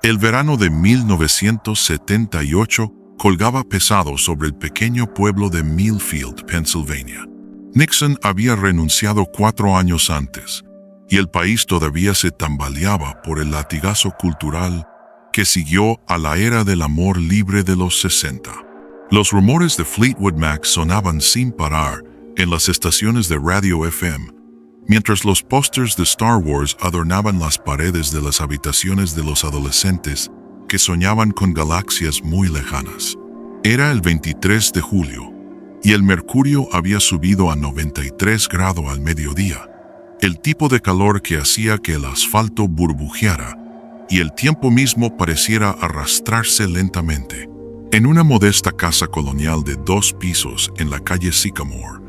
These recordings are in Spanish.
El verano de 1978 colgaba pesado sobre el pequeño pueblo de Millfield, Pennsylvania. Nixon había renunciado 4 años antes, y el país todavía se tambaleaba por el latigazo cultural que siguió a la era del amor libre de los 60. Los rumores de Fleetwood Mac sonaban sin parar en las estaciones de radio FM, mientras los pósters de Star Wars adornaban las paredes de las habitaciones de los adolescentes que soñaban con galaxias muy lejanas. Era el 23 de julio, y el mercurio había subido a 93 grados al mediodía, el tipo de calor que hacía que el asfalto burbujeara y el tiempo mismo pareciera arrastrarse lentamente. En una modesta casa colonial de 2 pisos en la calle Sycamore,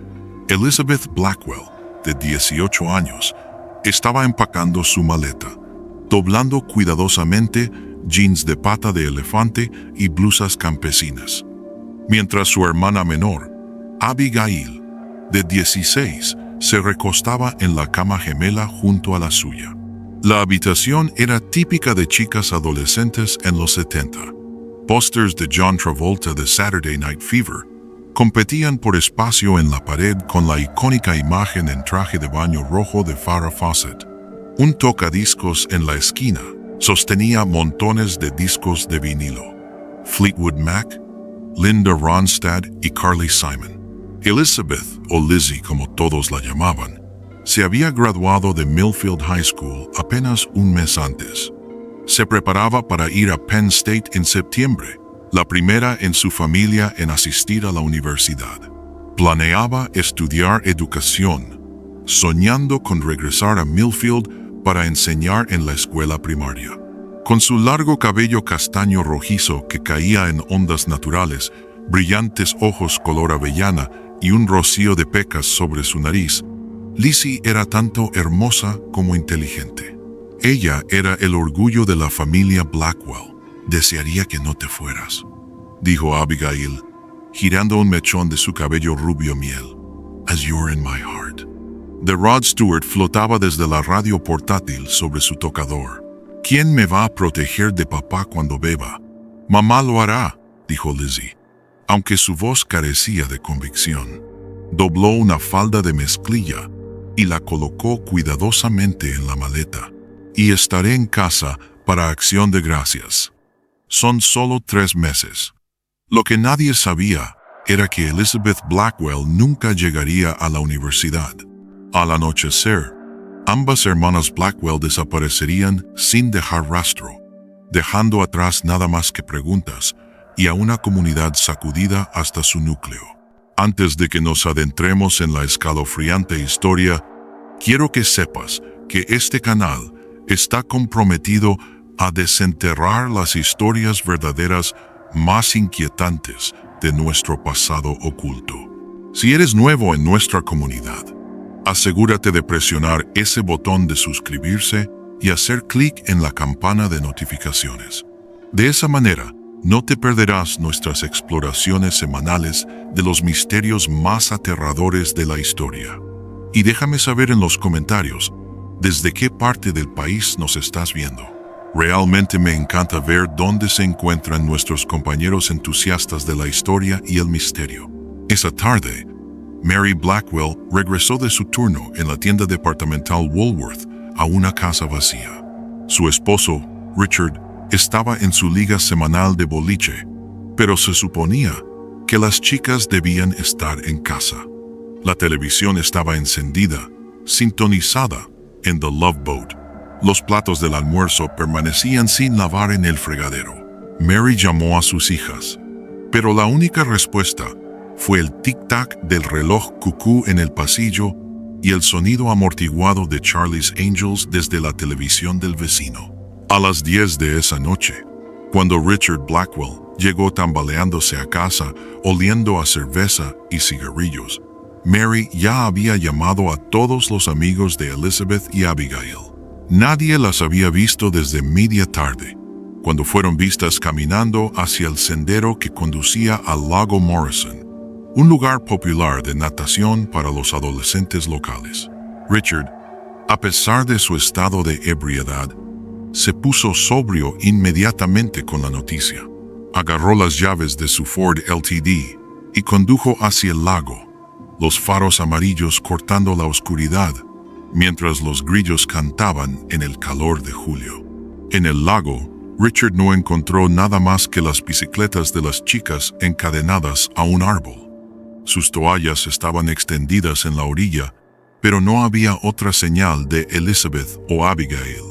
Elizabeth Blackwell, de 18 años, estaba empacando su maleta, doblando cuidadosamente jeans de pata de elefante y blusas campesinas, mientras su hermana menor, Abigail, de 16, se recostaba en la cama gemela junto a la suya. La habitación era típica de chicas adolescentes en los 70. Pósters de John Travolta de Saturday Night Fever competían por espacio en la pared con la icónica imagen en traje de baño rojo de Farrah Fawcett. Un tocadiscos en la esquina sostenía montones de discos de vinilo. Fleetwood Mac, Linda Ronstadt y Carly Simon. Elizabeth, o Lizzie como todos la llamaban, se había graduado de Millfield High School apenas un mes antes. Se preparaba para ir a Penn State en septiembre, la primera en su familia en asistir a la universidad. Planeaba estudiar educación, soñando con regresar a Millfield para enseñar en la escuela primaria. Con su largo cabello castaño rojizo que caía en ondas naturales, brillantes ojos color avellana y un rocío de pecas sobre su nariz, Lizzie era tanto hermosa como inteligente. Ella era el orgullo de la familia Blackwell. «Desearía que no te fueras», dijo Abigail, girando un mechón de su cabello rubio miel. «As you're in my heart». The Rod Stewart flotaba desde la radio portátil sobre su tocador. «¿Quién me va a proteger de papá cuando beba?» «Mamá lo hará», dijo Lizzie, aunque su voz carecía de convicción. Dobló una falda de mezclilla y la colocó cuidadosamente en la maleta. «Y estaré en casa para Acción de Gracias. Son solo 3 meses». Lo que nadie sabía era que Elizabeth Blackwell nunca llegaría a la universidad. Al anochecer, ambas hermanas Blackwell desaparecerían sin dejar rastro, dejando atrás nada más que preguntas y a una comunidad sacudida hasta su núcleo. Antes de que nos adentremos en la escalofriante historia, quiero que sepas que este canal está comprometido a desenterrar las historias verdaderas más inquietantes de nuestro pasado oculto. Si eres nuevo en nuestra comunidad, asegúrate de presionar ese botón de suscribirse y hacer clic en la campana de notificaciones. De esa manera, no te perderás nuestras exploraciones semanales de los misterios más aterradores de la historia. Y déjame saber en los comentarios desde qué parte del país nos estás viendo. Realmente me encanta ver dónde se encuentran nuestros compañeros entusiastas de la historia y el misterio. Esa tarde, Mary Blackwell regresó de su turno en la tienda departamental Woolworth a una casa vacía. Su esposo, Richard, estaba en su liga semanal de boliche, pero se suponía que las chicas debían estar en casa. La televisión estaba encendida, sintonizada en The Love Boat. Los platos del almuerzo permanecían sin lavar en el fregadero. Mary llamó a sus hijas, pero la única respuesta fue el tic-tac del reloj cucú en el pasillo y el sonido amortiguado de Charlie's Angels desde la televisión del vecino. A las 10 de esa noche, cuando Richard Blackwell llegó tambaleándose a casa, oliendo a cerveza y cigarrillos, Mary ya había llamado a todos los amigos de Elizabeth y Abigail. Nadie las había visto desde media tarde, cuando fueron vistas caminando hacia el sendero que conducía al lago Morrison, un lugar popular de natación para los adolescentes locales. Richard, a pesar de su estado de ebriedad, se puso sobrio inmediatamente con la noticia. Agarró las llaves de su Ford LTD y condujo hacia el lago, los faros amarillos cortando la oscuridad, mientras los grillos cantaban en el calor de julio. En el lago, Richard no encontró nada más que las bicicletas de las chicas encadenadas a un árbol. Sus toallas estaban extendidas en la orilla, pero no había otra señal de Elizabeth o Abigail.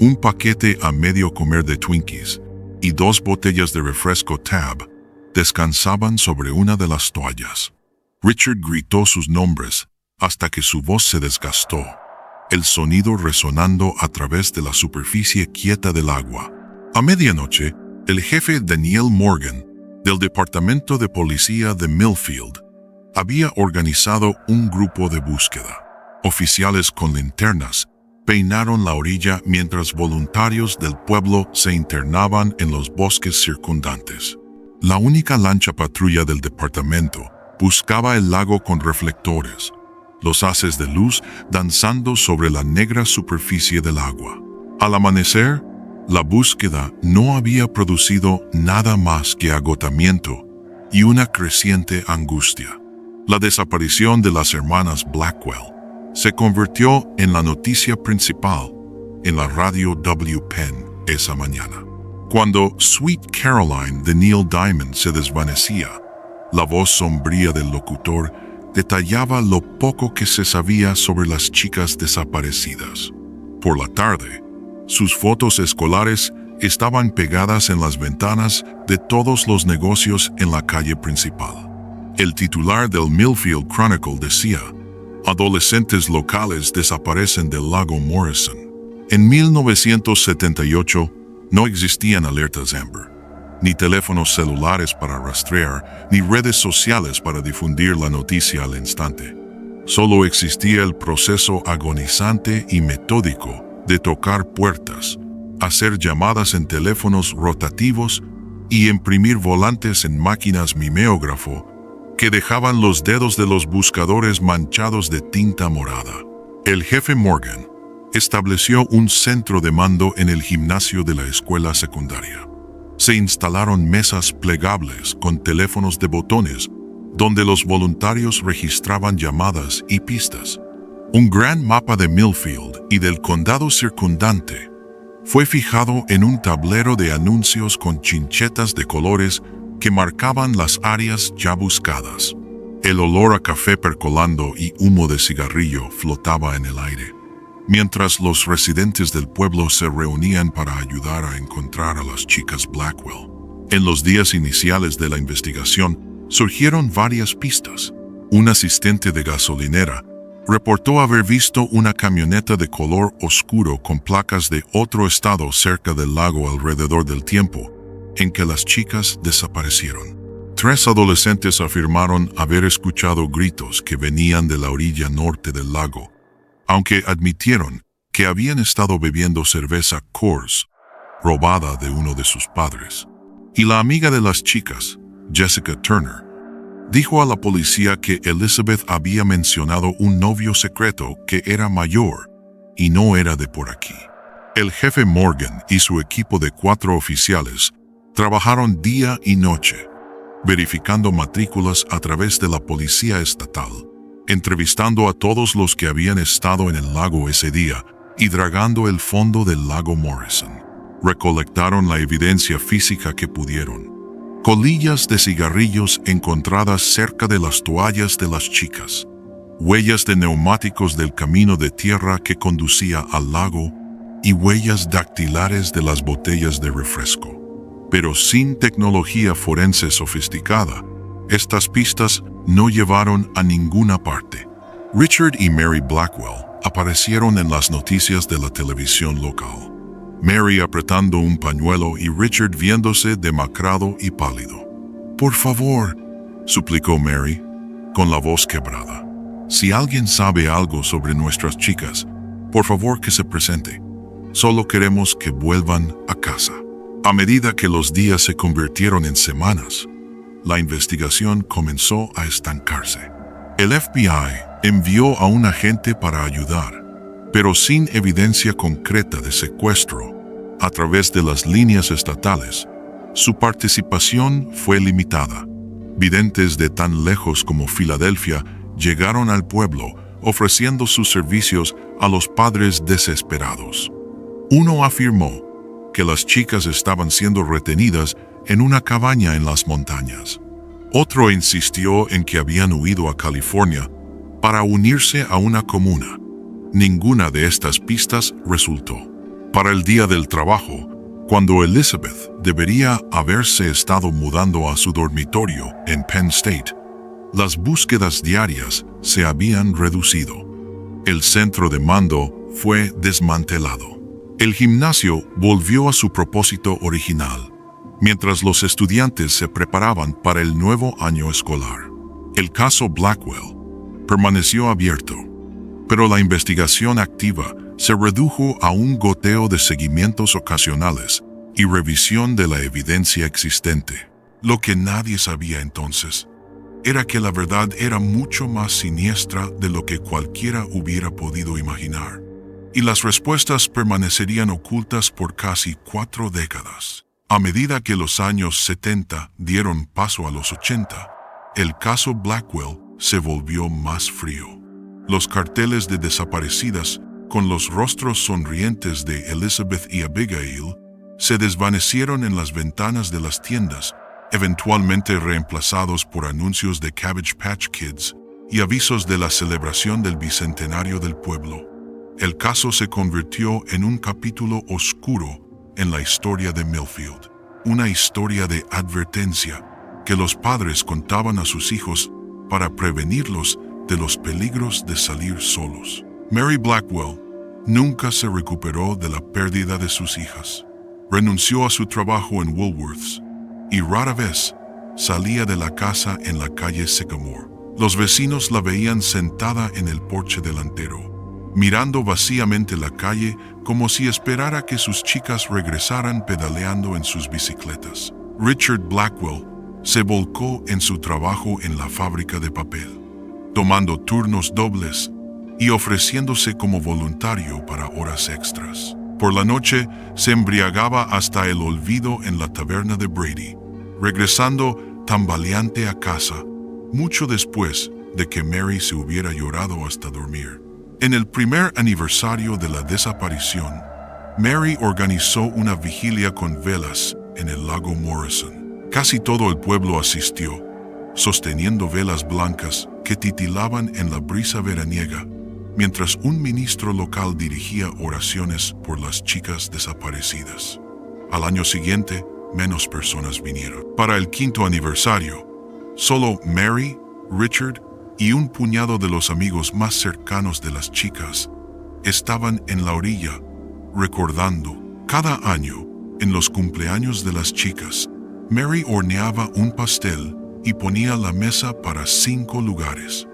Un paquete a medio comer de Twinkies y 2 botellas de refresco Tab descansaban sobre una de las toallas. Richard gritó sus nombres hasta que su voz se desgastó, el sonido resonando a través de la superficie quieta del agua. A medianoche, el jefe Daniel Morgan, del Departamento de Policía de Millfield, había organizado un grupo de búsqueda. Oficiales con linternas peinaron la orilla mientras voluntarios del pueblo se internaban en los bosques circundantes. La única lancha patrulla del departamento buscaba el lago con reflectores, los haces de luz danzando sobre la negra superficie del agua. Al amanecer, la búsqueda no había producido nada más que agotamiento y una creciente angustia. La desaparición de las hermanas Blackwell se convirtió en la noticia principal en la radio WPEN esa mañana. Cuando Sweet Caroline de Neil Diamond se desvanecía, la voz sombría del locutor detallaba lo poco que se sabía sobre las chicas desaparecidas. Por la tarde, sus fotos escolares estaban pegadas en las ventanas de todos los negocios en la calle principal. El titular del Millfield Chronicle decía: adolescentes locales desaparecen del lago Morrison. En 1978 no existían alertas Amber, ni teléfonos celulares para rastrear, ni redes sociales para difundir la noticia al instante. Solo existía el proceso agonizante y metódico de tocar puertas, hacer llamadas en teléfonos rotativos y imprimir volantes en máquinas mimeógrafo que dejaban los dedos de los buscadores manchados de tinta morada. El jefe Morgan estableció un centro de mando en el gimnasio de la escuela secundaria. Se instalaron mesas plegables con teléfonos de botones donde los voluntarios registraban llamadas y pistas. Un gran mapa de Millfield y del condado circundante fue fijado en un tablero de anuncios con chinchetas de colores que marcaban las áreas ya buscadas. El olor a café percolando y humo de cigarrillo flotaba en el aire, mientras los residentes del pueblo se reunían para ayudar a encontrar a las chicas Blackwell. En los días iniciales de la investigación, surgieron varias pistas. Un asistente de gasolinera reportó haber visto una camioneta de color oscuro con placas de otro estado cerca del lago alrededor del tiempo en que las chicas desaparecieron. 3 adolescentes afirmaron haber escuchado gritos que venían de la orilla norte del lago, aunque admitieron que habían estado bebiendo cerveza Coors, robada de uno de sus padres. Y la amiga de las chicas, Jessica Turner, dijo a la policía que Elizabeth había mencionado un novio secreto que era mayor y no era de por aquí. El jefe Morgan y su equipo de 4 oficiales trabajaron día y noche, verificando matrículas a través de la policía estatal, entrevistando a todos los que habían estado en el lago ese día y dragando el fondo del lago Morrison. Recolectaron la evidencia física que pudieron. Colillas de cigarrillos encontradas cerca de las toallas de las chicas, huellas de neumáticos del camino de tierra que conducía al lago y huellas dactilares de las botellas de refresco. Pero sin tecnología forense sofisticada, estas pistas no llevaron a ninguna parte. Richard y Mary Blackwell aparecieron en las noticias de la televisión local. Mary apretando un pañuelo y Richard viéndose demacrado y pálido. «Por favor», suplicó Mary, con la voz quebrada. «Si alguien sabe algo sobre nuestras chicas, por favor que se presente. Solo queremos que vuelvan a casa». A medida que los días se convirtieron en semanas, la investigación comenzó a estancarse. El FBI envió a un agente para ayudar, pero sin evidencia concreta de secuestro a través de las líneas estatales, su participación fue limitada. Videntes de tan lejos como Filadelfia llegaron al pueblo ofreciendo sus servicios a los padres desesperados. Uno afirmó que las chicas estaban siendo retenidas en una cabaña en las montañas. Otro insistió en que habían huido a California para unirse a una comuna. Ninguna de estas pistas resultó. Para el día del trabajo, cuando Elizabeth debería haberse estado mudando a su dormitorio en Penn State, las búsquedas diarias se habían reducido. El centro de mando fue desmantelado. El gimnasio volvió a su propósito original, mientras los estudiantes se preparaban para el nuevo año escolar. El caso Blackwell permaneció abierto, pero la investigación activa se redujo a un goteo de seguimientos ocasionales y revisión de la evidencia existente. Lo que nadie sabía entonces era que la verdad era mucho más siniestra de lo que cualquiera hubiera podido imaginar, y las respuestas permanecerían ocultas por casi 4 décadas. A medida que los años 70 dieron paso a los 80, el caso Blackwell se volvió más frío. Los carteles de desaparecidas, con los rostros sonrientes de Elizabeth y Abigail, se desvanecieron en las ventanas de las tiendas, eventualmente reemplazados por anuncios de Cabbage Patch Kids y avisos de la celebración del bicentenario del pueblo. El caso se convirtió en un capítulo oscuro en la historia de Millfield, una historia de advertencia que los padres contaban a sus hijos para prevenirlos de los peligros de salir solos. Mary Blackwell nunca se recuperó de la pérdida de sus hijas. Renunció a su trabajo en Woolworths y rara vez salía de la casa en la calle Sycamore. Los vecinos la veían sentada en el porche delantero, mirando vacíamente la calle como si esperara que sus chicas regresaran pedaleando en sus bicicletas. Richard Blackwell se volcó en su trabajo en la fábrica de papel, tomando turnos dobles y ofreciéndose como voluntario para horas extras. Por la noche se embriagaba hasta el olvido en la taberna de Brady, regresando tambaleante a casa, mucho después de que Mary se hubiera llorado hasta dormir. En el primer aniversario de la desaparición, Mary organizó una vigilia con velas en el lago Morrison. Casi todo el pueblo asistió, sosteniendo velas blancas que titilaban en la brisa veraniega, mientras un ministro local dirigía oraciones por las chicas desaparecidas. Al año siguiente, menos personas vinieron. Para el 5º aniversario, solo Mary, Richard y un puñado de los amigos más cercanos de las chicas estaban en la orilla, recordando. Cada año, en los cumpleaños de las chicas, Mary horneaba un pastel y ponía la mesa para 5 lugares,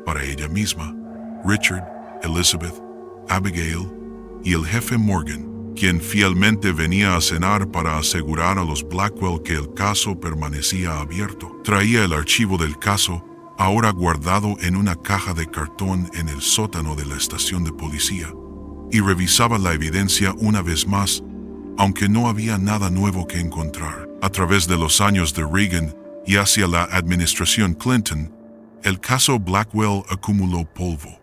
para ella misma, Richard, Elizabeth, Abigail y el jefe Morgan, quien fielmente venía a cenar para asegurar a los Blackwell que el caso permanecía abierto. Traía el archivo del caso, ahora guardado en una caja de cartón en el sótano de la estación de policía, y revisaba la evidencia una vez más, aunque no había nada nuevo que encontrar. A través de los años de Reagan y hacia la administración Clinton, el caso Blackwell acumuló polvo.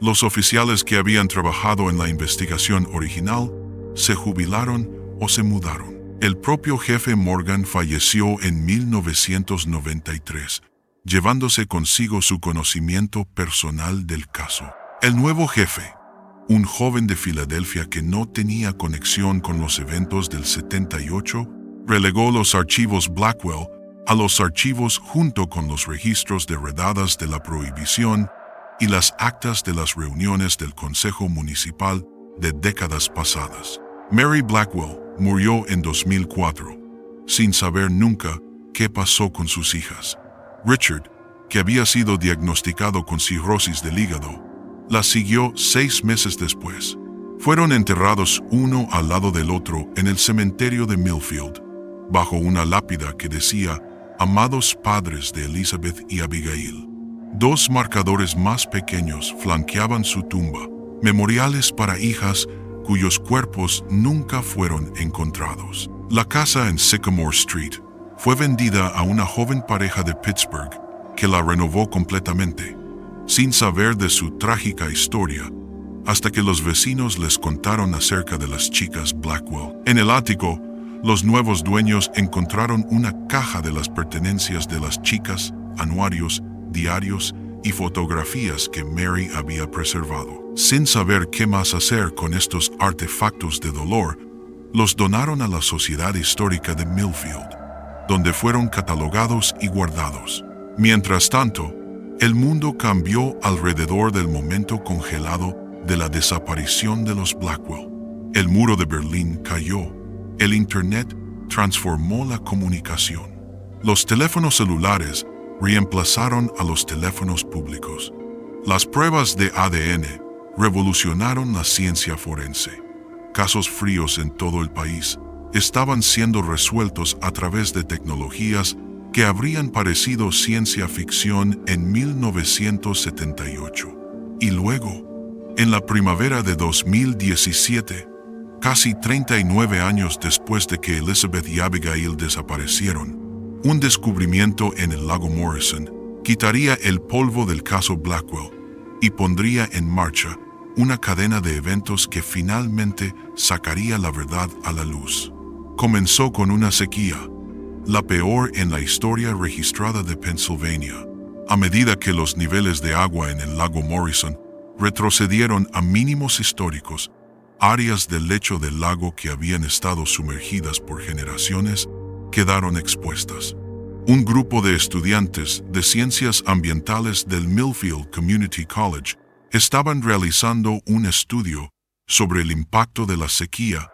Los oficiales que habían trabajado en la investigación original se jubilaron o se mudaron. El propio jefe Morgan falleció en 1993, llevándose consigo su conocimiento personal del caso. El nuevo jefe, un joven de Filadelfia que no tenía conexión con los eventos del 78, relegó los archivos Blackwell a los archivos junto con los registros de redadas de la prohibición y las actas de las reuniones del Consejo Municipal de décadas pasadas. Mary Blackwell murió en 2004, sin saber nunca qué pasó con sus hijas. Richard, que había sido diagnosticado con cirrosis del hígado, la siguió 6 meses después. Fueron enterrados uno al lado del otro en el cementerio de Millfield, bajo una lápida que decía «Amados padres de Elizabeth y Abigail». 2 marcadores más pequeños flanqueaban su tumba, memoriales para hijas cuyos cuerpos nunca fueron encontrados. La casa en Sycamore Street fue vendida a una joven pareja de Pittsburgh que la renovó completamente, sin saber de su trágica historia, hasta que los vecinos les contaron acerca de las chicas Blackwell. En el ático, los nuevos dueños encontraron una caja de las pertenencias de las chicas, anuarios, diarios y fotografías que Mary había preservado. Sin saber qué más hacer con estos artefactos de dolor, los donaron a la Sociedad Histórica de Millfield, donde fueron catalogados y guardados. Mientras tanto, el mundo cambió alrededor del momento congelado de la desaparición de los Blackwell. El muro de Berlín cayó. El Internet transformó la comunicación. Los teléfonos celulares reemplazaron a los teléfonos públicos. Las pruebas de ADN revolucionaron la ciencia forense. Casos fríos en todo el país estaban siendo resueltos a través de tecnologías que habrían parecido ciencia ficción en 1978. Y luego, en la primavera de 2017, casi 39 años después de que Elizabeth y Abigail desaparecieron, un descubrimiento en el lago Morrison quitaría el polvo del caso Blackwell y pondría en marcha una cadena de eventos que finalmente sacaría la verdad a la luz. Comenzó con una sequía, la peor en la historia registrada de Pennsylvania. A medida que los niveles de agua en el lago Morrison retrocedieron a mínimos históricos, áreas del lecho del lago que habían estado sumergidas por generaciones quedaron expuestas. Un grupo de estudiantes de ciencias ambientales del Millfield Community College estaban realizando un estudio sobre el impacto de la sequía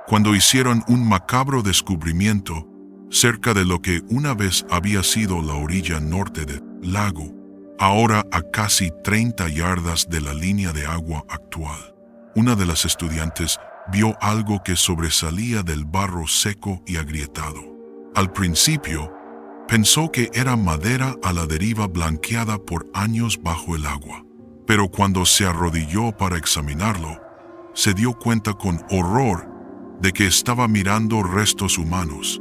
cuando hicieron un macabro descubrimiento cerca de lo que una vez había sido la orilla norte del lago, ahora a casi 30 yardas de la línea de agua actual. Una de las estudiantes vio algo que sobresalía del barro seco y agrietado. Al principio, pensó que era madera a la deriva blanqueada por años bajo el agua, pero cuando se arrodilló para examinarlo, se dio cuenta con horror de que estaba mirando restos humanos,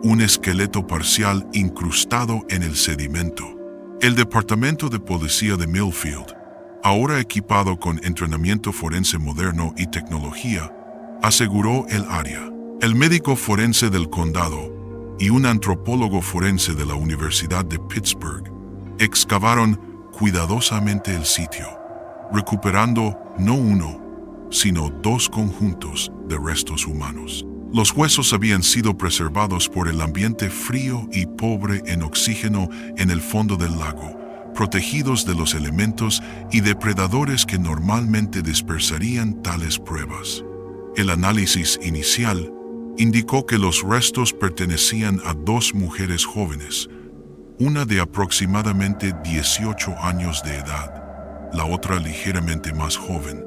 un esqueleto parcial incrustado en el sedimento. El Departamento de Policía de Millfield, ahora equipado con entrenamiento forense moderno y tecnología, aseguró el área. El médico forense del condado y un antropólogo forense de la Universidad de Pittsburgh excavaron cuidadosamente el sitio, recuperando no uno, sino dos conjuntos de restos humanos. Los huesos habían sido preservados por el ambiente frío y pobre en oxígeno en el fondo del lago, protegidos de los elementos y depredadores que normalmente dispersarían tales pruebas. El análisis inicial indicó que los restos pertenecían a dos mujeres jóvenes, una de aproximadamente 18 años de edad, la otra ligeramente más joven.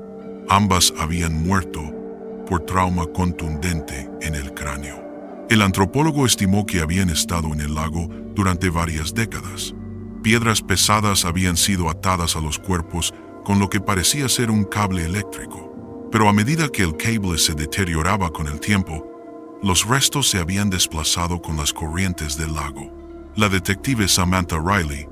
Ambas habían muerto por trauma contundente en el cráneo. El antropólogo estimó que habían estado en el lago durante varias décadas. Piedras pesadas habían sido atadas a los cuerpos con lo que parecía ser un cable eléctrico, pero a medida que el cable se deterioraba con el tiempo, los restos se habían desplazado con las corrientes del lago. La detective Samantha Riley,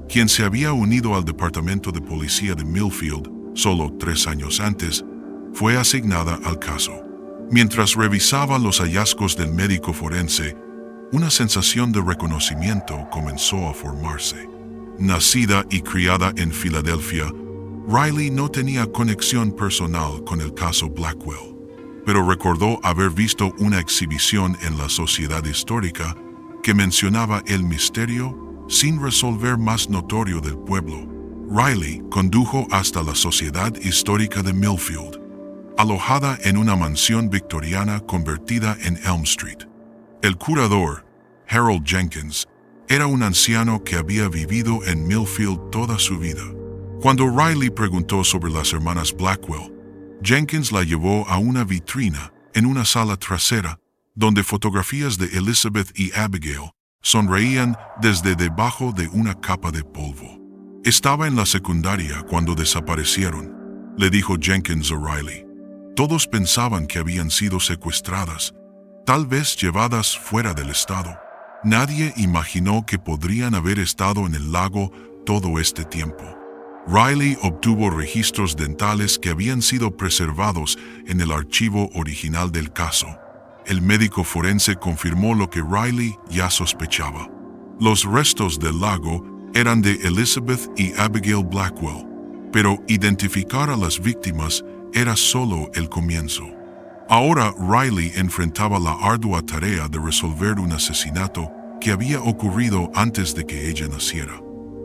quien se había unido al Departamento de Policía de Millfield solo 3 años antes, fue asignada al caso. Mientras revisaba los hallazgos del médico forense, una sensación de reconocimiento comenzó a formarse. Nacida y criada en Filadelfia, Riley no tenía conexión personal con el caso Blackwell, pero recordó haber visto una exhibición en la Sociedad Histórica que mencionaba el misterio sin resolver más notorio del pueblo. Riley condujo hasta la Sociedad Histórica de Millfield, alojada en una mansión victoriana convertida en Elm Street. El curador, Harold Jenkins, era un anciano que había vivido en Millfield toda su vida. Cuando Riley preguntó sobre las hermanas Blackwell, Jenkins la llevó a una vitrina en una sala trasera donde fotografías de Elizabeth y Abigail sonreían desde debajo de una capa de polvo. Estaba en la secundaria cuando desaparecieron, le dijo Jenkins a Riley. Todos pensaban que habían sido secuestradas, tal vez llevadas fuera del estado. Nadie imaginó que podrían haber estado en el lago todo este tiempo. Riley obtuvo registros dentales que habían sido preservados en el archivo original del caso. El médico forense confirmó lo que Riley ya sospechaba. Los restos del lago eran de Elizabeth y Abigail Blackwell, pero identificar a las víctimas era solo el comienzo. Ahora Riley enfrentaba la ardua tarea de resolver un asesinato que había ocurrido antes de que ella naciera.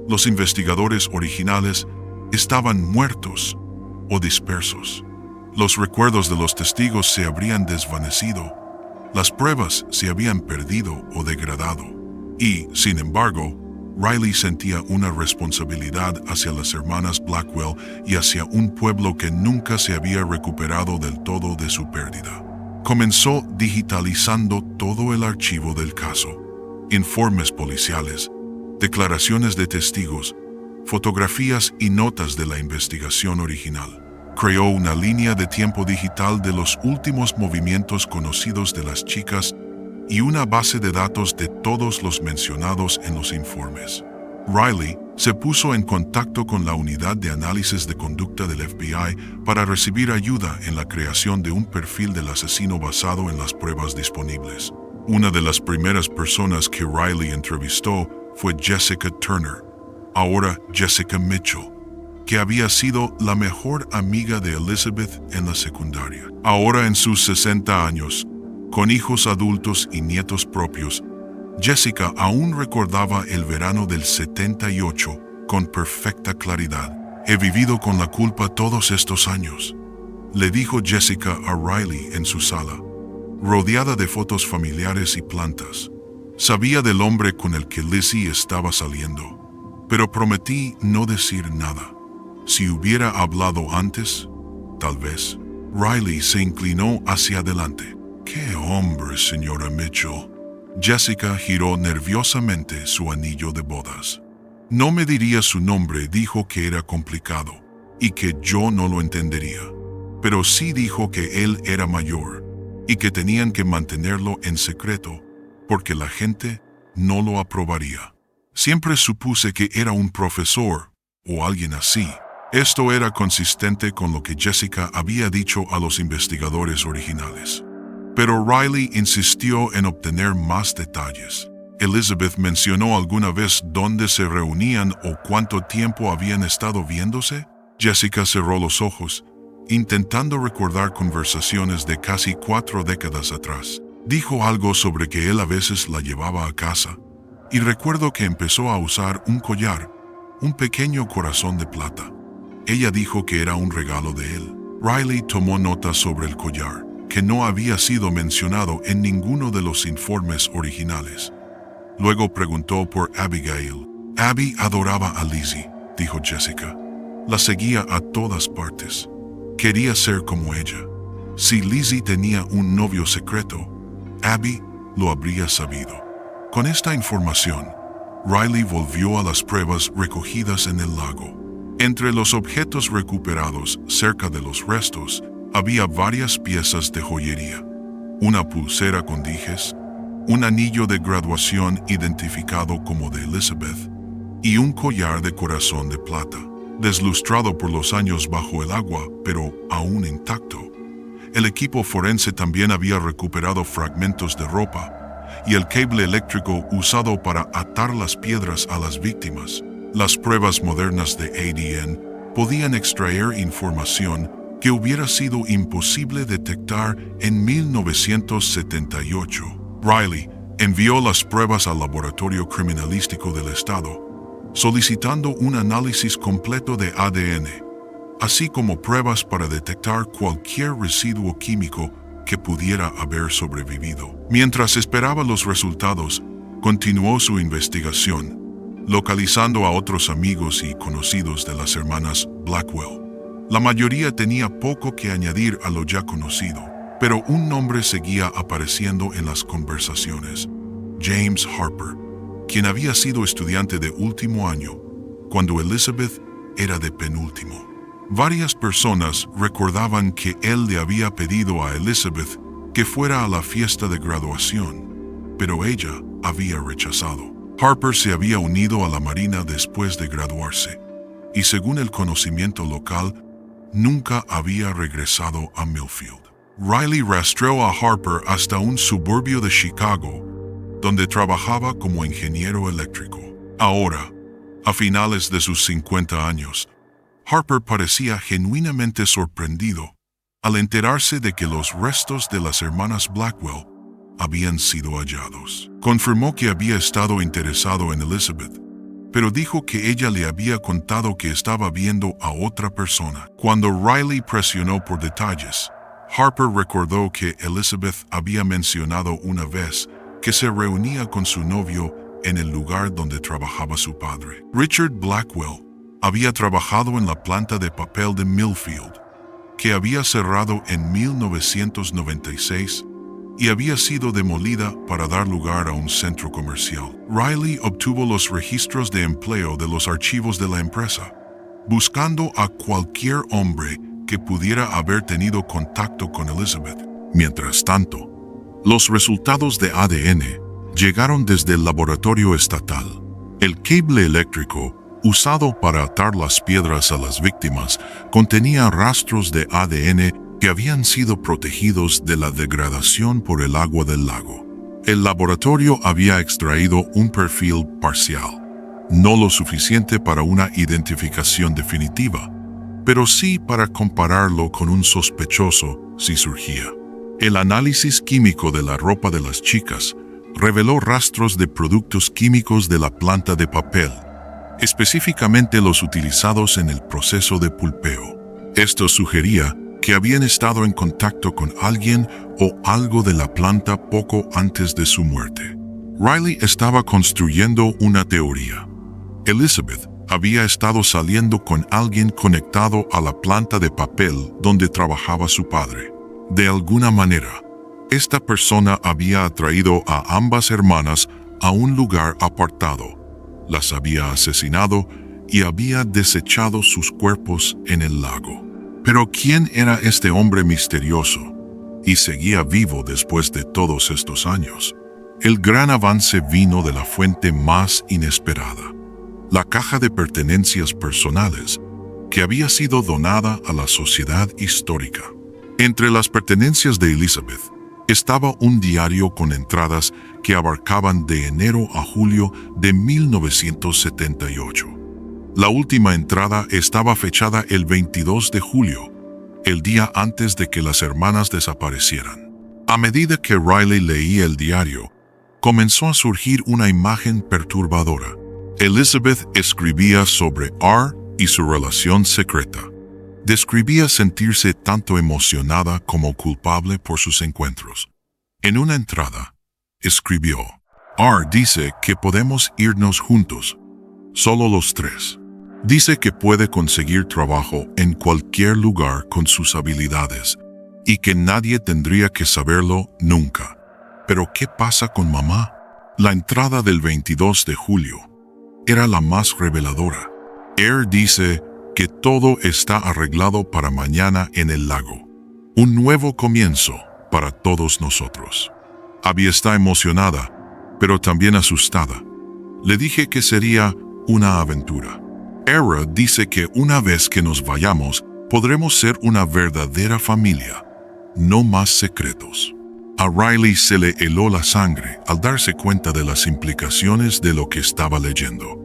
Los investigadores originales estaban muertos o dispersos. Los recuerdos de los testigos se habrían desvanecido. Las pruebas se habían perdido o degradado. Y, sin embargo, Riley sentía una responsabilidad hacia las hermanas Blackwell y hacia un pueblo que nunca se había recuperado del todo de su pérdida. Comenzó digitalizando todo el archivo del caso. Informes policiales, declaraciones de testigos, fotografías y notas de la investigación original. Creó una línea de tiempo digital de los últimos movimientos conocidos de las chicas y una base de datos de todos los mencionados en los informes. Riley se puso en contacto con la unidad de análisis de conducta del FBI para recibir ayuda en la creación de un perfil del asesino basado en las pruebas disponibles. Una de las primeras personas que Riley entrevistó fue Jessica Turner, ahora Jessica Mitchell, que había sido la mejor amiga de Elizabeth en la secundaria. Ahora en sus 60 años, con hijos adultos y nietos propios, Jessica aún recordaba el verano del 78 con perfecta claridad. «He vivido con la culpa todos estos años», le dijo Jessica a Riley en su sala, rodeada de fotos familiares y plantas. Sabía del hombre con el que Lizzie estaba saliendo, pero prometí no decir nada. Si hubiera hablado antes, tal vez. Riley se inclinó hacia adelante. «¡Qué hombre, señora Mitchell!». Jessica giró nerviosamente su anillo de bodas. «No me diría su nombre», dijo que era complicado y que yo no lo entendería. Pero sí dijo que él era mayor y que tenían que mantenerlo en secreto porque la gente no lo aprobaría. Siempre supuse que era un profesor o alguien así. Esto era consistente con lo que Jessica había dicho a los investigadores originales. Pero Riley insistió en obtener más detalles. ¿Elizabeth mencionó alguna vez dónde se reunían o cuánto tiempo habían estado viéndose? Jessica cerró los ojos, intentando recordar conversaciones de casi 4 décadas atrás. Dijo algo sobre que él a veces la llevaba a casa, y recuerdo que empezó a usar un collar, un pequeño corazón de plata. Ella dijo que era un regalo de él. Riley tomó nota sobre el collar, que no había sido mencionado en ninguno de los informes originales. Luego preguntó por Abigail. «Abby adoraba a Lizzie», dijo Jessica. «La seguía a todas partes. Quería ser como ella. Si Lizzie tenía un novio secreto, Abby lo habría sabido». Con esta información, Riley volvió a las pruebas recogidas en el lago. Entre los objetos recuperados cerca de los restos, había varias piezas de joyería, una pulsera con dijes, un anillo de graduación identificado como de Elizabeth y un collar de corazón de plata, deslustrado por los años bajo el agua, pero aún intacto. El equipo forense también había recuperado fragmentos de ropa y el cable eléctrico usado para atar las piedras a las víctimas. Las pruebas modernas de ADN podían extraer información que hubiera sido imposible detectar en 1978. Riley envió las pruebas al Laboratorio Criminalístico del Estado, solicitando un análisis completo de ADN, así como pruebas para detectar cualquier residuo químico que pudiera haber sobrevivido. Mientras esperaba los resultados, continuó su investigación, localizando a otros amigos y conocidos de las hermanas Blackwell. La mayoría tenía poco que añadir a lo ya conocido, pero un nombre seguía apareciendo en las conversaciones: James Harper, quien había sido estudiante de último año, cuando Elizabeth era de penúltimo. Varias personas recordaban que él le había pedido a Elizabeth que fuera a la fiesta de graduación, pero ella había rechazado. Harper se había unido a la Marina después de graduarse, y según el conocimiento local, nunca había regresado a Millfield. Riley rastreó a Harper hasta un suburbio de Chicago, donde trabajaba como ingeniero eléctrico. Ahora, a finales de sus 50 años, Harper parecía genuinamente sorprendido al enterarse de que los restos de las hermanas Blackwell habían sido hallados. Confirmó que había estado interesado en Elizabeth, pero dijo que ella le había contado que estaba viendo a otra persona. Cuando Riley presionó por detalles, Harper recordó que Elizabeth había mencionado una vez que se reunía con su novio en el lugar donde trabajaba su padre. Richard Blackwell había trabajado en la planta de papel de Millfield, que había cerrado en 1996 y había sido demolida para dar lugar a un centro comercial. Riley obtuvo los registros de empleo de los archivos de la empresa, buscando a cualquier hombre que pudiera haber tenido contacto con Elizabeth. Mientras tanto, los resultados de ADN llegaron desde el laboratorio estatal. El cable eléctrico usado para atar las piedras a las víctimas contenía rastros de ADN que habían sido protegidos de la degradación por el agua del lago. El laboratorio había extraído un perfil parcial, no lo suficiente para una identificación definitiva, pero sí para compararlo con un sospechoso si surgía. El análisis químico de la ropa de las chicas reveló rastros de productos químicos de la planta de papel, específicamente los utilizados en el proceso de pulpeo. Esto sugería que habían estado en contacto con alguien o algo de la planta poco antes de su muerte. Riley estaba construyendo una teoría. Elizabeth había estado saliendo con alguien conectado a la planta de papel donde trabajaba su padre. De alguna manera, esta persona había atraído a ambas hermanas a un lugar apartado, las había asesinado y había desechado sus cuerpos en el lago. Pero ¿quién era este hombre misterioso? Y seguía vivo después de todos estos años. El gran avance vino de la fuente más inesperada: la caja de pertenencias personales que había sido donada a la sociedad histórica. Entre las pertenencias de Elizabeth estaba un diario con entradas que abarcaban de enero a julio de 1978. La última entrada estaba fechada el 22 de julio, el día antes de que las hermanas desaparecieran. A medida que Riley leía el diario, comenzó a surgir una imagen perturbadora. Elizabeth escribía sobre R y su relación secreta. Describía sentirse tanto emocionada como culpable por sus encuentros. En una entrada, escribió: R dice que podemos irnos juntos, solo los tres. Dice que puede conseguir trabajo en cualquier lugar con sus habilidades y que nadie tendría que saberlo nunca. Pero ¿qué pasa con mamá? La entrada del 22 de julio era la más reveladora. R dice que todo está arreglado para mañana en el lago. Un nuevo comienzo para todos nosotros. Abby está emocionada, pero también asustada. Le dije que sería una aventura. Era dice que una vez que nos vayamos, podremos ser una verdadera familia. No más secretos. A Riley se le heló la sangre al darse cuenta de las implicaciones de lo que estaba leyendo.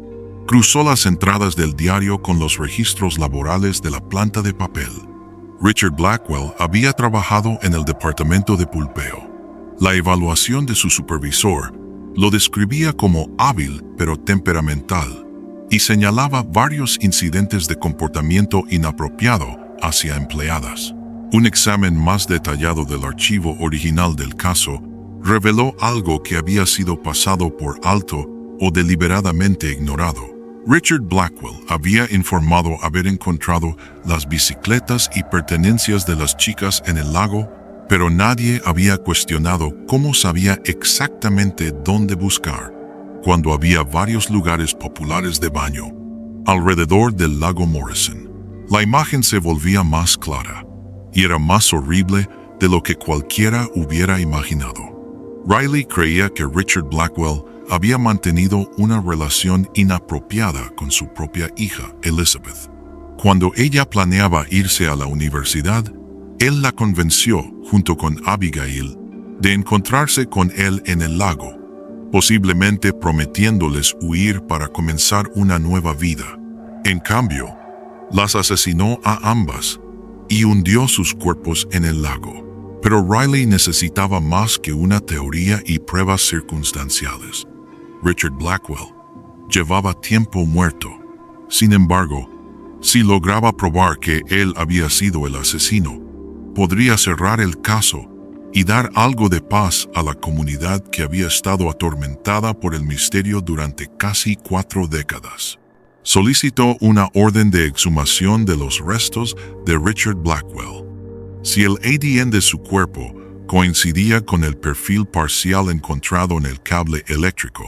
Cruzó las entradas del diario con los registros laborales de la planta de papel. Richard Blackwell había trabajado en el departamento de pulpeo. La evaluación de su supervisor lo describía como hábil pero temperamental y señalaba varios incidentes de comportamiento inapropiado hacia empleadas. Un examen más detallado del archivo original del caso reveló algo que había sido pasado por alto o deliberadamente ignorado. Richard Blackwell había informado haber encontrado las bicicletas y pertenencias de las chicas en el lago, pero nadie había cuestionado cómo sabía exactamente dónde buscar, cuando había varios lugares populares de baño alrededor del lago Morrison. La imagen se volvía más clara y era más horrible de lo que cualquiera hubiera imaginado. Riley creía que Richard Blackwell había mantenido una relación inapropiada con su propia hija, Elizabeth. Cuando ella planeaba irse a la universidad, él la convenció, junto con Abigail, de encontrarse con él en el lago, posiblemente prometiéndoles huir para comenzar una nueva vida. En cambio, las asesinó a ambas y hundió sus cuerpos en el lago. Pero Riley necesitaba más que una teoría y pruebas circunstanciales. Richard Blackwell llevaba tiempo muerto. Sin embargo, si lograba probar que él había sido el asesino, podría cerrar el caso y dar algo de paz a la comunidad que había estado atormentada por el misterio durante casi 4 décadas. Solicitó una orden de exhumación de los restos de Richard Blackwell. Si el ADN de su cuerpo coincidía con el perfil parcial encontrado en el cable eléctrico,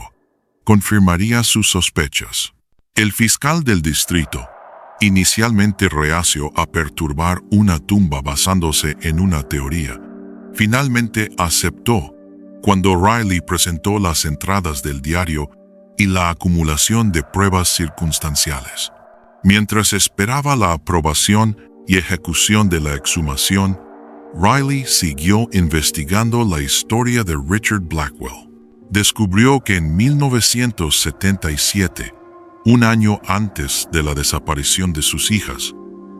confirmaría sus sospechas. El fiscal del distrito, inicialmente reacio a perturbar una tumba basándose en una teoría, finalmente aceptó cuando Riley presentó las entradas del diario y la acumulación de pruebas circunstanciales. Mientras esperaba la aprobación y ejecución de la exhumación, Riley siguió investigando la historia de Richard Blackwell. Descubrió que en 1977, un año antes de la desaparición de sus hijas,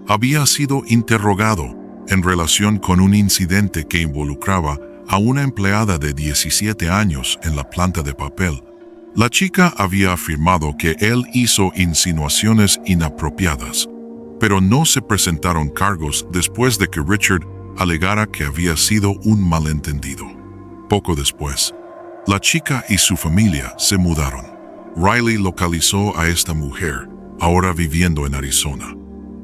había sido interrogado en relación con un incidente que involucraba a una empleada de 17 años en la planta de papel. La chica había afirmado que él hizo insinuaciones inapropiadas, pero no se presentaron cargos después de que Richard alegara que había sido un malentendido. Poco después, la chica y su familia se mudaron. Riley localizó a esta mujer, ahora viviendo en Arizona.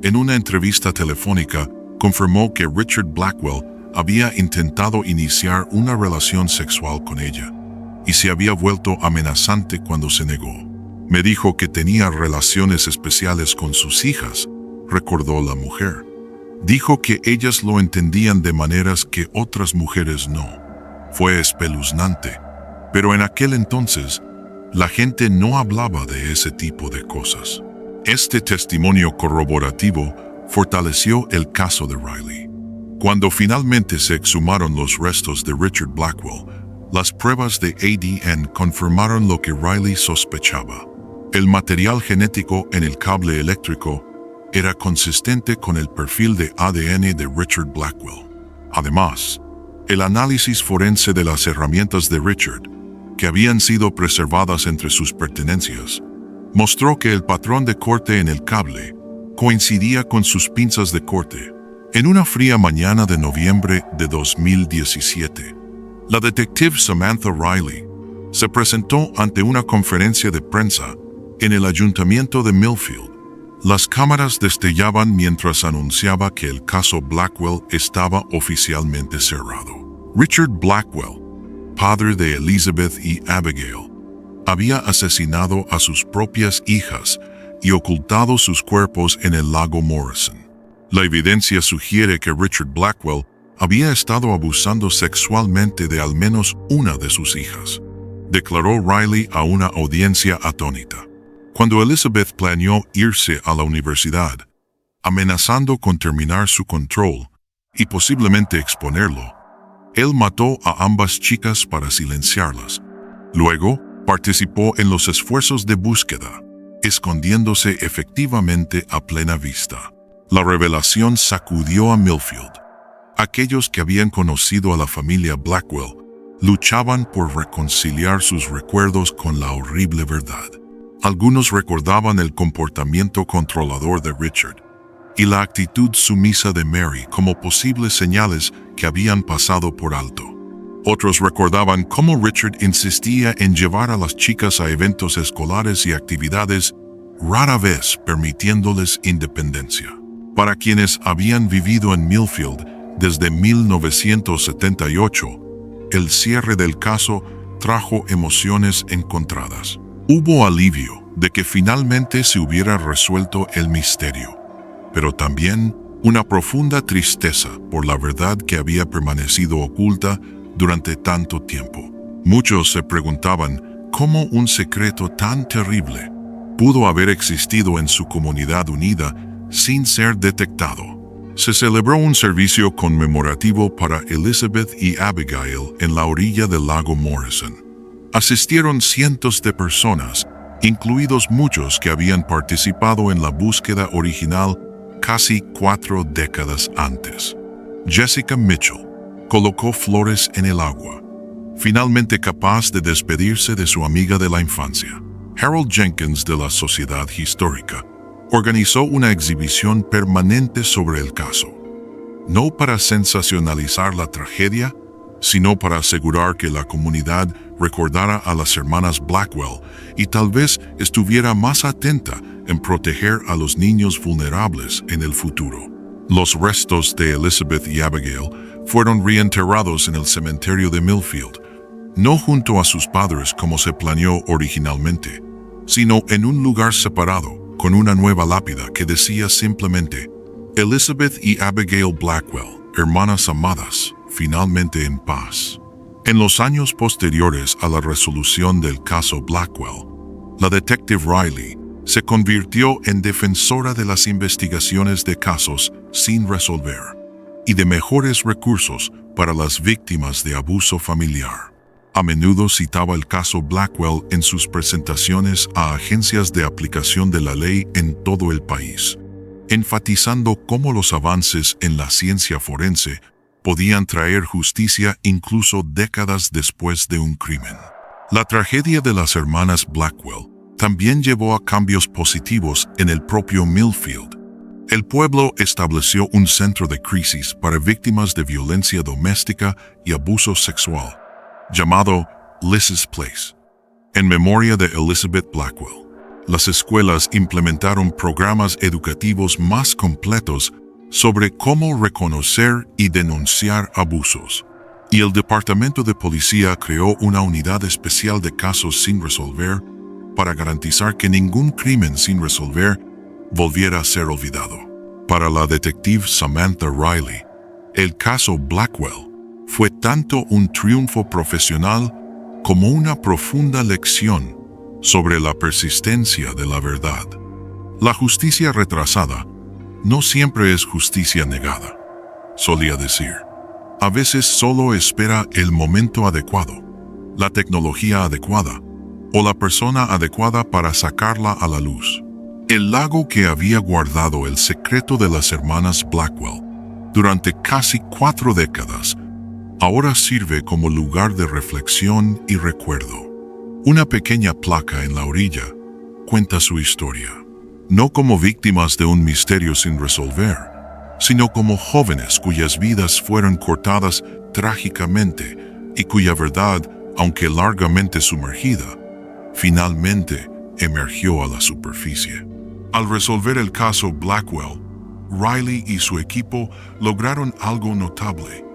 En una entrevista telefónica, confirmó que Richard Blackwell había intentado iniciar una relación sexual con ella y se había vuelto amenazante cuando se negó. Me dijo que tenía relaciones especiales con sus hijas, recordó la mujer. Dijo que ellas lo entendían de maneras que otras mujeres no. Fue espeluznante, pero en aquel entonces, la gente no hablaba de ese tipo de cosas. Este testimonio corroborativo fortaleció el caso de Riley. Cuando finalmente se exhumaron los restos de Richard Blackwell, las pruebas de ADN confirmaron lo que Riley sospechaba. El material genético en el cable eléctrico era consistente con el perfil de ADN de Richard Blackwell. Además, el análisis forense de las herramientas de Richard, que habían sido preservadas entre sus pertenencias, mostró que el patrón de corte en el cable coincidía con sus pinzas de corte. En una fría mañana de noviembre de 2017, la detective Samantha Riley se presentó ante una conferencia de prensa en el ayuntamiento de Millfield. Las cámaras destellaban mientras anunciaba que el caso Blackwell estaba oficialmente cerrado. Richard Blackwell, padre de Elizabeth y Abigail, había asesinado a sus propias hijas y ocultado sus cuerpos en el lago Morrison. La evidencia sugiere que Richard Blackwell había estado abusando sexualmente de al menos una de sus hijas, declaró Riley a una audiencia atónita. Cuando Elizabeth planeó irse a la universidad, amenazando con terminar su control y posiblemente exponerlo, él mató a ambas chicas para silenciarlas. Luego, participó en los esfuerzos de búsqueda, escondiéndose efectivamente a plena vista. La revelación sacudió a Millfield. Aquellos que habían conocido a la familia Blackwell luchaban por reconciliar sus recuerdos con la horrible verdad. Algunos recordaban el comportamiento controlador de Richard y la actitud sumisa de Mary como posibles señales que habían pasado por alto. Otros recordaban cómo Richard insistía en llevar a las chicas a eventos escolares y actividades, rara vez permitiéndoles independencia. Para quienes habían vivido en Millfield desde 1978, el cierre del caso trajo emociones encontradas. Hubo alivio de que finalmente se hubiera resuelto el misterio, pero también una profunda tristeza por la verdad que había permanecido oculta durante tanto tiempo. Muchos se preguntaban cómo un secreto tan terrible pudo haber existido en su comunidad unida sin ser detectado. Se celebró un servicio conmemorativo para Elizabeth y Abigail en la orilla del lago Morrison. Asistieron cientos de personas, incluidos muchos que habían participado en la búsqueda original casi 4 décadas antes. Jessica Mitchell colocó flores en el agua, finalmente capaz de despedirse de su amiga de la infancia. Harold Jenkins de la Sociedad Histórica organizó una exhibición permanente sobre el caso, no para sensacionalizar la tragedia, sino para asegurar que la comunidad recordara a las hermanas Blackwell y tal vez estuviera más atenta en proteger a los niños vulnerables en el futuro. Los restos de Elizabeth y Abigail fueron reenterrados en el cementerio de Millfield, no junto a sus padres como se planeó originalmente, sino en un lugar separado con una nueva lápida que decía simplemente Elizabeth y Abigail Blackwell, hermanas amadas, finalmente en paz. En los años posteriores a la resolución del caso Blackwell, la detective Riley se convirtió en defensora de las investigaciones de casos sin resolver y de mejores recursos para las víctimas de abuso familiar. A menudo citaba el caso Blackwell en sus presentaciones a agencias de aplicación de la ley en todo el país, enfatizando cómo los avances en la ciencia forense podían traer justicia incluso décadas después de un crimen. La tragedia de las hermanas Blackwell también llevó a cambios positivos en el propio Millfield. El pueblo estableció un centro de crisis para víctimas de violencia doméstica y abuso sexual, llamado Liz's Place, en memoria de Elizabeth Blackwell. Las escuelas implementaron programas educativos más completos sobre cómo reconocer y denunciar abusos, y el Departamento de Policía creó una unidad especial de casos sin resolver para garantizar que ningún crimen sin resolver volviera a ser olvidado. Para la detective Samantha Riley, el caso Blackwell fue tanto un triunfo profesional como una profunda lección sobre la persistencia de la verdad. La justicia retrasada no siempre es justicia negada, solía decir. A veces solo espera el momento adecuado, la tecnología adecuada o la persona adecuada para sacarla a la luz. El lago que había guardado el secreto de las hermanas Blackwell durante casi 4 décadas ahora sirve como lugar de reflexión y recuerdo. Una pequeña placa en la orilla cuenta su historia, no como víctimas de un misterio sin resolver, sino como jóvenes cuyas vidas fueron cortadas trágicamente y cuya verdad, aunque largamente sumergida, finalmente emergió a la superficie. Al resolver el caso Blackwell, Riley y su equipo lograron algo notable.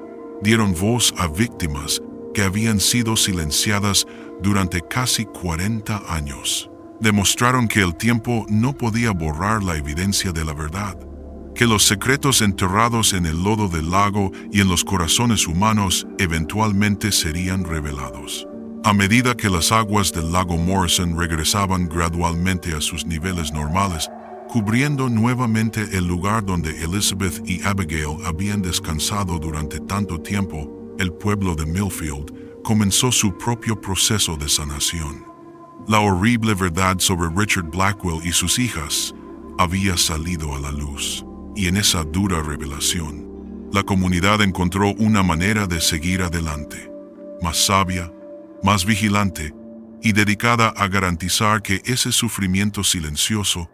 Dieron voz a víctimas que habían sido silenciadas durante casi 40 años. Demostraron que el tiempo no podía borrar la evidencia de la verdad, que los secretos enterrados en el lodo del lago y en los corazones humanos eventualmente serían revelados. A medida que las aguas del lago Morrison regresaban gradualmente a sus niveles normales, cubriendo nuevamente el lugar donde Elizabeth y Abigail habían descansado durante tanto tiempo, el pueblo de Millfield comenzó su propio proceso de sanación. La horrible verdad sobre Richard Blackwell y sus hijas había salido a la luz, y en esa dura revelación, la comunidad encontró una manera de seguir adelante, más sabia, más vigilante y dedicada a garantizar que ese sufrimiento silencioso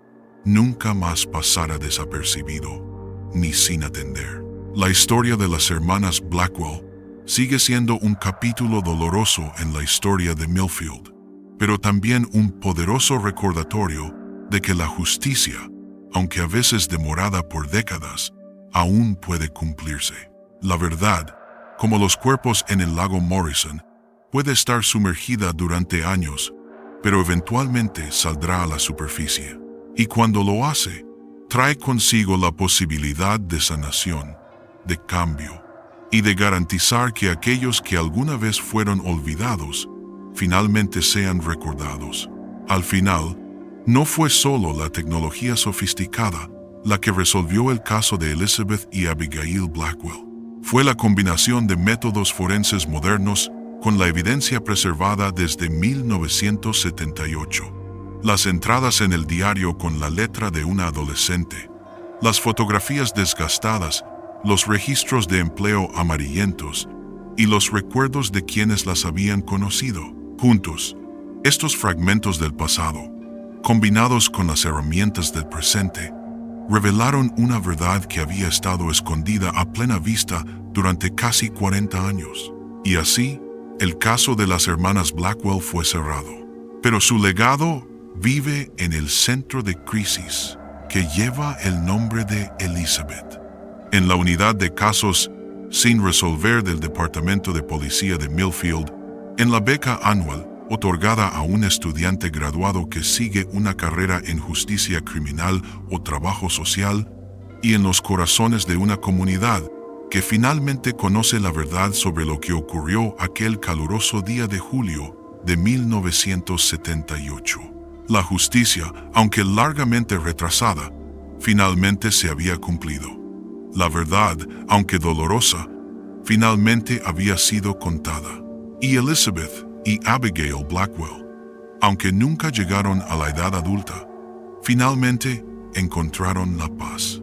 nunca más pasara desapercibido, ni sin atender. La historia de las hermanas Blackwell sigue siendo un capítulo doloroso en la historia de Millfield, pero también un poderoso recordatorio de que la justicia, aunque a veces demorada por décadas, aún puede cumplirse. La verdad, como los cuerpos en el lago Morrison, puede estar sumergida durante años, pero eventualmente saldrá a la superficie. Y cuando lo hace, trae consigo la posibilidad de sanación, de cambio, y de garantizar que aquellos que alguna vez fueron olvidados, finalmente sean recordados. Al final, no fue solo la tecnología sofisticada la que resolvió el caso de Elizabeth y Abigail Blackwell. Fue la combinación de métodos forenses modernos con la evidencia preservada desde 1978. Las entradas en el diario con la letra de una adolescente, las fotografías desgastadas, los registros de empleo amarillentos y los recuerdos de quienes las habían conocido. Juntos, estos fragmentos del pasado, combinados con las herramientas del presente, revelaron una verdad que había estado escondida a plena vista durante casi 40 años. Y así, el caso de las hermanas Blackwell fue cerrado. Pero su legado vive en el centro de crisis que lleva el nombre de Elizabeth. En la unidad de casos sin resolver del Departamento de Policía de Millfield, en la beca anual otorgada a un estudiante graduado que sigue una carrera en justicia criminal o trabajo social, y en los corazones de una comunidad que finalmente conoce la verdad sobre lo que ocurrió aquel caluroso día de julio de 1978. La justicia, aunque largamente retrasada, finalmente se había cumplido. La verdad, aunque dolorosa, finalmente había sido contada. Y Elizabeth y Abigail Blackwell, aunque nunca llegaron a la edad adulta, finalmente encontraron la paz.